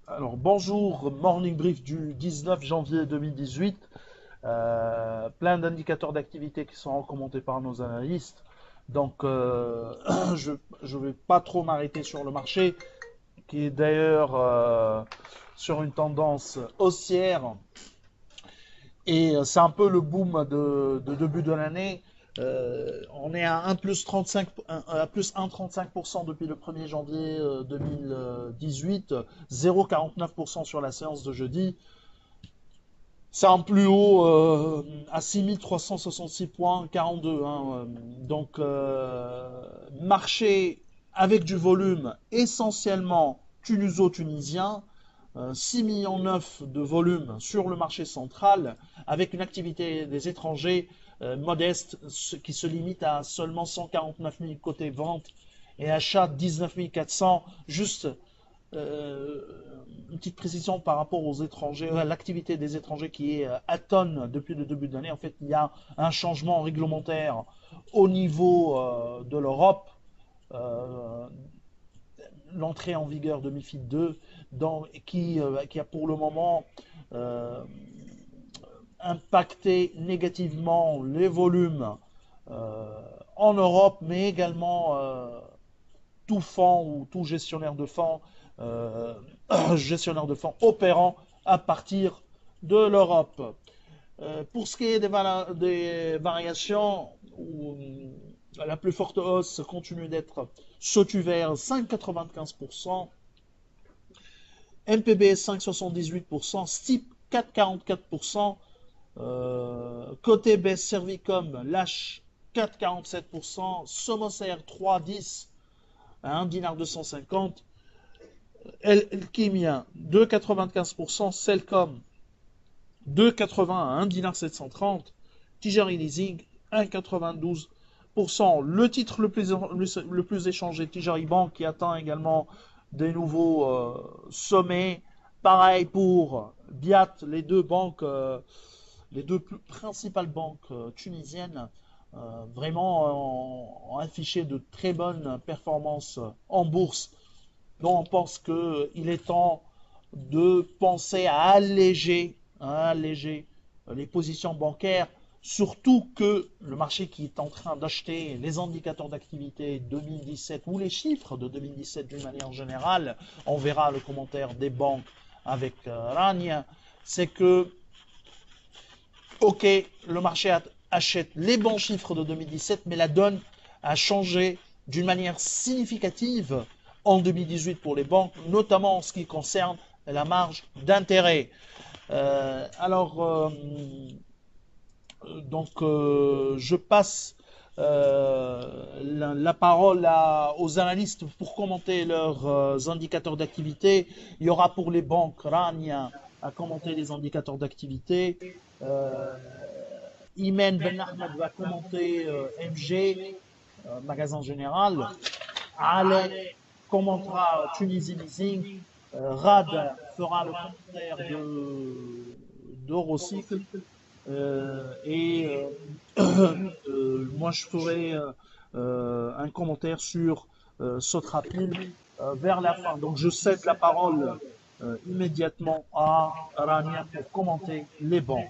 Alors bonjour, morning brief du 19 janvier 2018. Plein d'indicateurs d'activité qui sont recommandés par nos analystes. Donc je ne vais pas trop m'arrêter sur le marché, qui est d'ailleurs sur une tendance haussière. Et c'est un peu le boom de début de l'année. On est à 1 plus 35, à plus 1,35% depuis le 1er janvier 2018, 0,49% sur la séance de jeudi. C'est un plus haut à 6366 points, 42. Hein. Donc, marché avec du volume essentiellement tunuso-tunisien, 6 millions 9 de volume sur le marché central, avec une activité des étrangers modeste qui se limite à seulement 149 000 côté vente et achat 19 400, juste euh, une petite précision par rapport aux étrangers, à l'activité des étrangers qui est atone depuis le début de l'année. En fait, il y a un changement réglementaire au niveau de l'Europe, euh, l'entrée en vigueur de MIFID 2, qui a pour le moment euh, impacté négativement les volumes euh, en Europe, mais également tout fonds ou tout gestionnaire de fonds, euh, gestionnaire de fonds opérant à partir de l'Europe. Pour ce qui est des variations, où la plus forte hausse continue d'être Sotuvert 5,95%, MPBS 5,78%, STIP 4,44%, côté baisse Servicom lâche 4,47%, Somoser 3,10 à 1 dinar 250, El Kimia 2,95%, Celcom 2,80 à 1 dinar 730, Tijari Leasing 1,92%. Le titre le plus échangé, Tijari Bank, qui atteint également des nouveaux sommets. Pareil pour Biat, les deux banques, les deux principales banques tunisiennes, vraiment ont affiché de très bonnes performances en bourse. Donc on pense qu'il est temps de penser à alléger les positions bancaires, surtout que le marché qui est en train d'acheter les indicateurs d'activité 2017 ou les chiffres de 2017 d'une manière générale, on verra le commentaire des banques avec Rania, c'est que, ok, le marché achète les bons chiffres de 2017, mais la donne a changé d'une manière significative en 2018 pour les banques, notamment en ce qui concerne la marge d'intérêt. Je passe la parole aux analystes pour commenter leurs indicateurs d'activité. Il y aura pour les banques Rania à commenter les indicateurs d'activité. Euh, Imen Ben Ahmed va commenter MG, magasin général. Ale commentera Tunisie Leasing. Rad fera le commentaire d'Eurocycle. Moi, je ferai un commentaire sur Sotrapil vers la fin. Donc, je cède la parole immédiatement à Rania pour commenter les banques.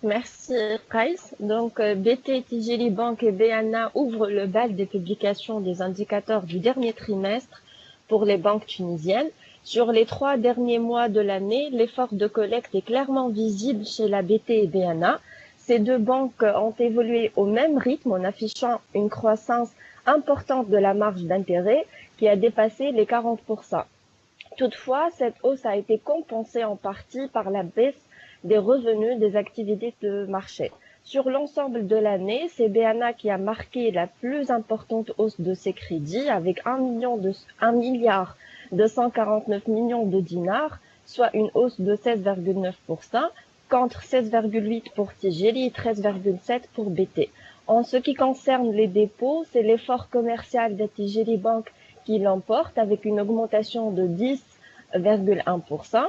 Merci, Price. BT, Tijeli Bank et BANA ouvrent le bal des publications des indicateurs du dernier trimestre pour les banques tunisiennes. Sur les 3 derniers mois de l'année, l'effort de collecte est clairement visible chez la BT et BANA. Ces deux banques ont évolué au même rythme en affichant une croissance importante de la marge d'intérêt qui a dépassé les 40%. Toutefois, cette hausse a été compensée en partie par la baisse des revenus des activités de marché. Sur l'ensemble de l'année, c'est BANA qui a marqué la plus importante hausse de ses crédits avec 1 milliard 249 millions de dinars, soit une hausse de 16,9%, contre 16,8% pour Tijeli et 13,7% pour BT. En ce qui concerne les dépôts, c'est l'effort commercial de Tijeli Bank qui l'emporte avec une augmentation de 10,1%.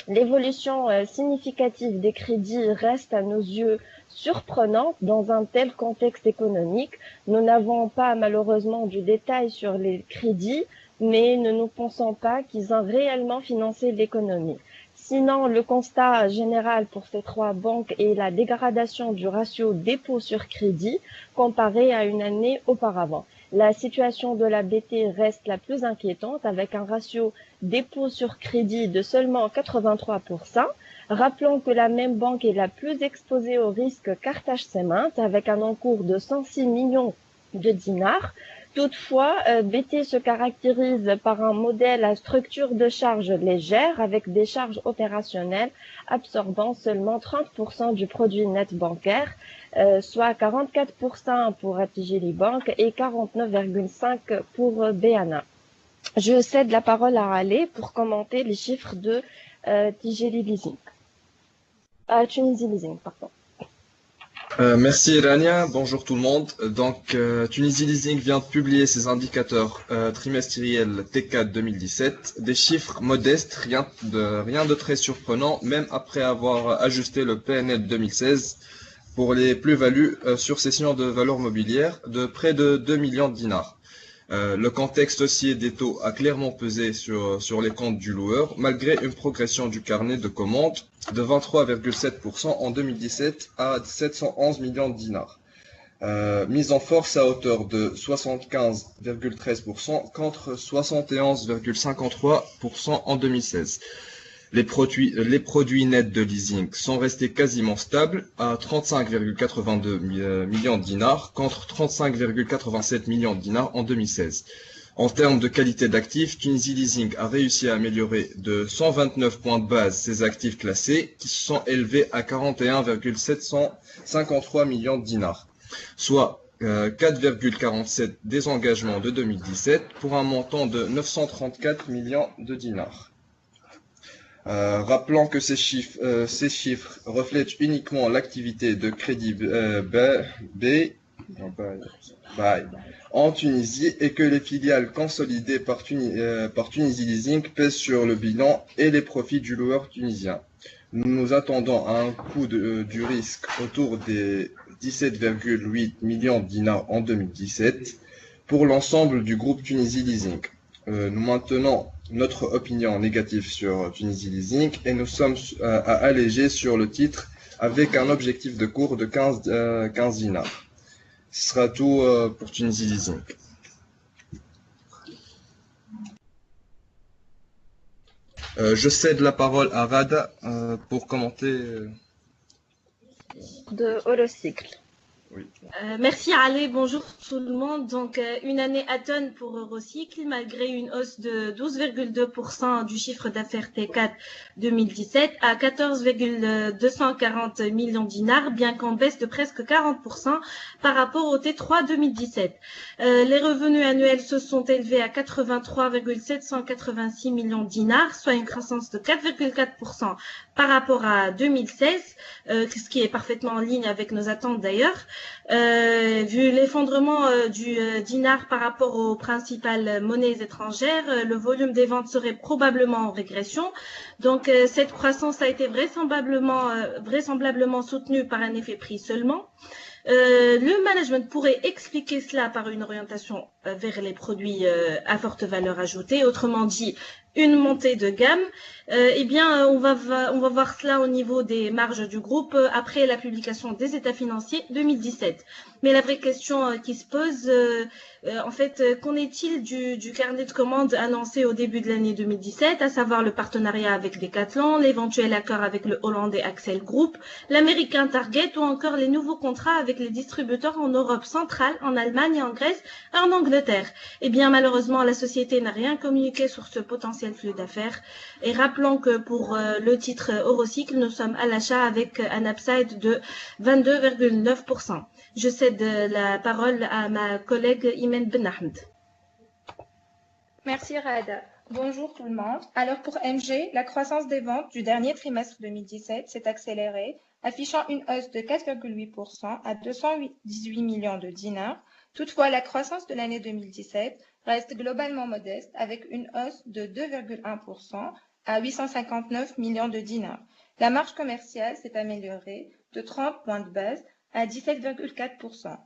L'évolution significative des crédits reste à nos yeux surprenante dans un tel contexte économique. Nous n'avons pas malheureusement du détail sur les crédits, mais ne nous pensons pas qu'ils ont réellement financé l'économie. Sinon, le constat général pour ces trois banques est la dégradation du ratio dépôt sur crédit comparé à une année auparavant. La situation de la BT reste la plus inquiétante avec un ratio dépôt sur crédit de seulement 83%. Rappelons que la même banque est la plus exposée au risque Carthage Cement avec un encours de 106 millions de dinars. Toutefois, BT se caractérise par un modèle à structure de charges légère avec des charges opérationnelles absorbant seulement 30% du produit net bancaire, soit 44% pour Attijari Bank et 49,5% pour BANA. Je cède la parole à Ali pour commenter les chiffres de Tijeri Leasing. Tunisie Leasing, pardon. Merci Rania, bonjour tout le monde. Tunisie Leasing vient de publier ses indicateurs trimestriels T4 2017. Des chiffres modestes, rien de très surprenant, même après avoir ajusté le PNL 2016 pour les plus-values sur cession de valeurs mobilières de près de 2 millions de dinars. Le contexte haussier des taux a clairement pesé sur les comptes du loueur, malgré une progression du carnet de commandes de 23,7% en 2017 à 711 millions de dinars. Mise en force à hauteur de 75,13% contre 71,53% en 2016. Les produits nets de leasing sont restés quasiment stables à 35,82 millions de dinars contre 35,87 millions de dinars en 2016. En termes de qualité d'actifs, Tunisie Leasing a réussi à améliorer de 129 points de base ses actifs classés qui se sont élevés à 41,753 millions de dinars, soit 4,47 des engagements de 2017 pour un montant de 934 millions de dinars. Rappelons que ces chiffres reflètent uniquement l'activité de crédit en Tunisie et que les filiales consolidées par Tunisie Leasing pèsent sur le bilan et les profits du loueur tunisien. Nous attendons à un coût du risque autour des 17,8 millions de dinars en 2017 pour l'ensemble du groupe Tunisie Leasing. Nous maintenons notre opinion négative sur Tunisie Leasing et nous sommes à alléger sur le titre avec un objectif de cours de 15 dinars. Ce sera tout pour Tunisie Leasing. Je cède la parole à Rada pour commenter. De Eurocycle. Oui. Merci Ali, bonjour tout le monde. Une année atone pour Eurocycle, malgré une hausse de 12,2% du chiffre d'affaires T4 2017 à 14,240 millions de dinars, bien qu'en baisse de presque 40% par rapport au T3 2017. Les revenus annuels se sont élevés à 83,786 millions de dinars, soit une croissance de 4,4% par rapport à 2016, ce qui est parfaitement en ligne avec nos attentes d'ailleurs. Vu l'effondrement du dinar par rapport aux principales monnaies étrangères, le volume des ventes serait probablement en régression. Cette croissance a été vraisemblablement soutenue par un effet prix seulement. Le management pourrait expliquer cela par une orientation vers les produits à forte valeur ajoutée, autrement dit une montée de gamme. On va voir cela au niveau des marges du groupe après la publication des états financiers 2017. Mais la vraie question qui se pose, qu'en est-il du carnet de commandes annoncé au début de l'année 2017, à savoir le partenariat avec Decathlon, l'éventuel accord avec le hollandais Axel Group, l'américain Target ou encore les nouveaux contrats avec les distributeurs en Europe centrale, en Allemagne, en Grèce et en Angleterre. Malheureusement, la société n'a rien communiqué sur ce potentiel flux d'affaires. Et rappelons que pour le titre Eurocycle, nous sommes à l'achat avec un upside de 22,9%. Je cède la parole à ma collègue Imen Ben Ahmed. Merci Rada. Bonjour tout le monde. Alors pour MG, la croissance des ventes du dernier trimestre 2017 s'est accélérée, affichant une hausse de 4,8% à 218 millions de dinars. Toutefois, la croissance de l'année 2017 reste globalement modeste avec une hausse de 2,1% à 859 millions de dinars. La marge commerciale s'est améliorée de 30 points de base à 17,4%.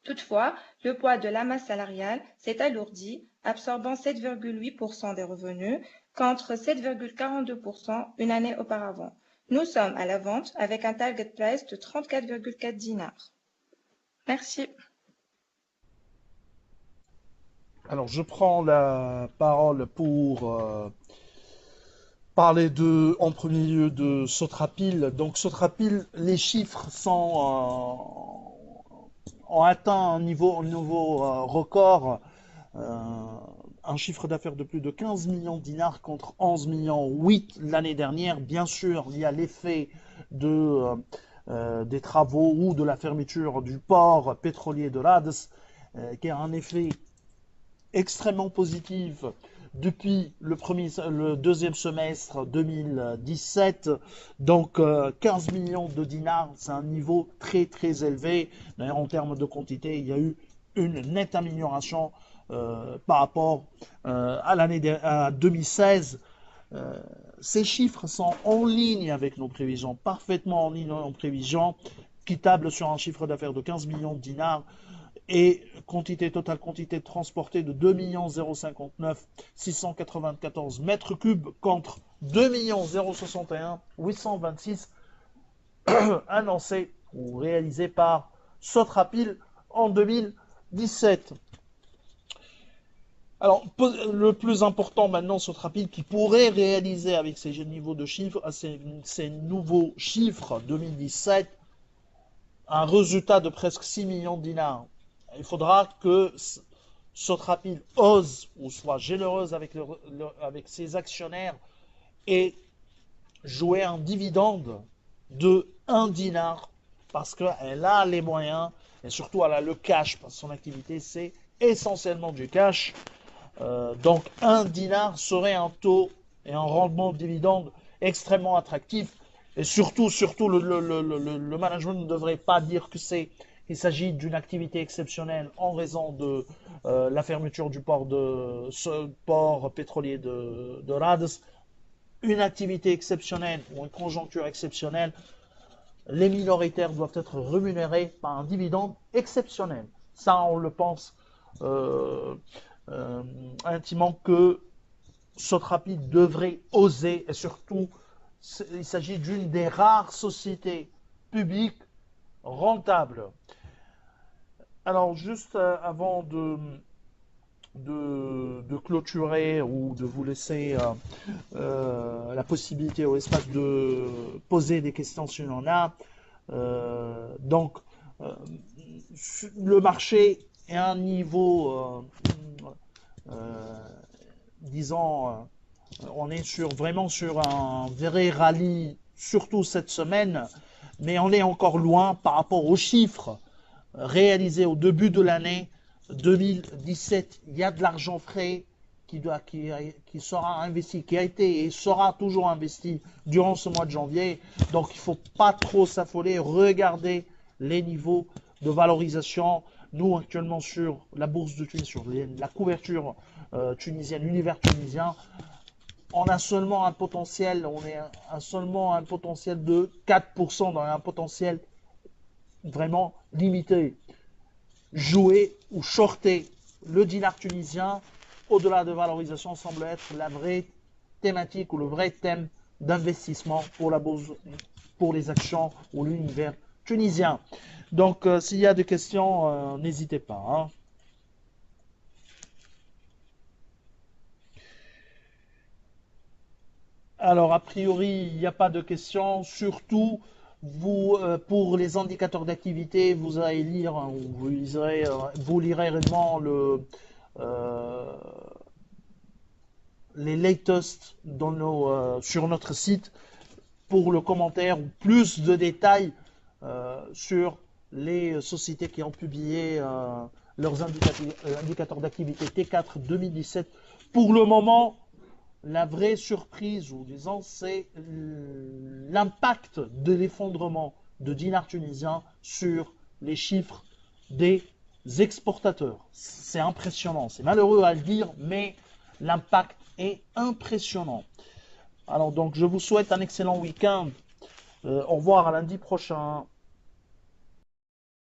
Toutefois, le poids de la masse salariale s'est alourdi, absorbant 7,8% des revenus contre 7,42% une année auparavant. Nous sommes à la vente avec un target price de 34,4 dinars. Merci. Alors, je prends la parole pour parler en premier lieu de Sotrapil. Donc, Sotrapil, les chiffres ont atteint un nouveau record. Un chiffre d'affaires de plus de 15 millions de dinars contre 11 millions 8 l'année dernière. Bien sûr, il y a l'effet des travaux ou de la fermeture du port pétrolier de Rades, qui a un effet extrêmement positif depuis le deuxième semestre 2017. Donc 15 millions de dinars, c'est un niveau très très élevé. D'ailleurs, en termes de quantité, il y a eu une nette amélioration par rapport à 2016. Ces chiffres sont en ligne avec nos prévisions, parfaitement en ligne avec nos prévisions, qui tablent sur un chiffre d'affaires de 15 millions de dinars et totale quantité transportée de 2 059 694 mètres cubes contre 2 061 826 annoncés ou réalisés par Sotrapil en 2017. Alors, le plus important maintenant, Sotrapil, qui pourrait réaliser avec ces niveaux de chiffres, ces nouveaux chiffres 2017, un résultat de presque 6 millions de dinars. Il faudra que Sotrapil ose ou soit généreuse avec ses actionnaires et jouer un dividende de 1 dinar parce qu'elle a les moyens et surtout elle a le cash parce que son activité c'est essentiellement du cash. Donc 1 dinar serait un taux et un rendement de dividende extrêmement attractif et surtout le management ne devrait pas dire qu'il s'agit d'une activité exceptionnelle en raison de la fermeture du port pétrolier de Rades. Une activité exceptionnelle ou une conjoncture exceptionnelle, les minoritaires doivent être rémunérés par un dividende exceptionnel. Ça, on le pense intimement que Sotrapil devrait oser et surtout, il s'agit d'une des rares sociétés publiques rentables. Alors, juste avant de clôturer ou de vous laisser la possibilité ou l'espace de poser des questions si on en a. Donc, le marché est à un niveau, disons, on est vraiment sur un vrai rallye, surtout cette semaine, mais on est encore loin par rapport aux chiffres réalisés au début de l'année 2017. Il y a de l'argent frais qui sera investi, qui a été et sera toujours investi durant ce mois de janvier. Donc il ne faut pas trop s'affoler, regarder les niveaux de valorisation. Nous actuellement sur la bourse de Tunis, sur la couverture tunisienne, l'univers tunisien, on a seulement un potentiel, seulement un potentiel de 4% dans un potentiel vraiment limité. Jouer ou shorter le dinar tunisien au-delà de valorisation semble être la vraie thématique ou le vrai thème d'investissement pour la bourse, pour les actions ou l'univers tunisien. Donc s'il y a des questions, n'hésitez pas. Hein. Alors, a priori, il n'y a pas de questions. Surtout, vous, pour les indicateurs d'activité, vous allez lire, vous lirez réellement les latest sur notre site pour le commentaire ou plus de détails sur les sociétés qui ont publié leurs indicateurs d'activité T4 2017. Pour le moment, la vraie surprise, ou disons, c'est l'impact de l'effondrement de dinar tunisien sur les chiffres des exportateurs. C'est impressionnant, c'est malheureux à le dire, mais l'impact est impressionnant. Alors donc, je vous souhaite un excellent week-end. Au revoir à lundi prochain.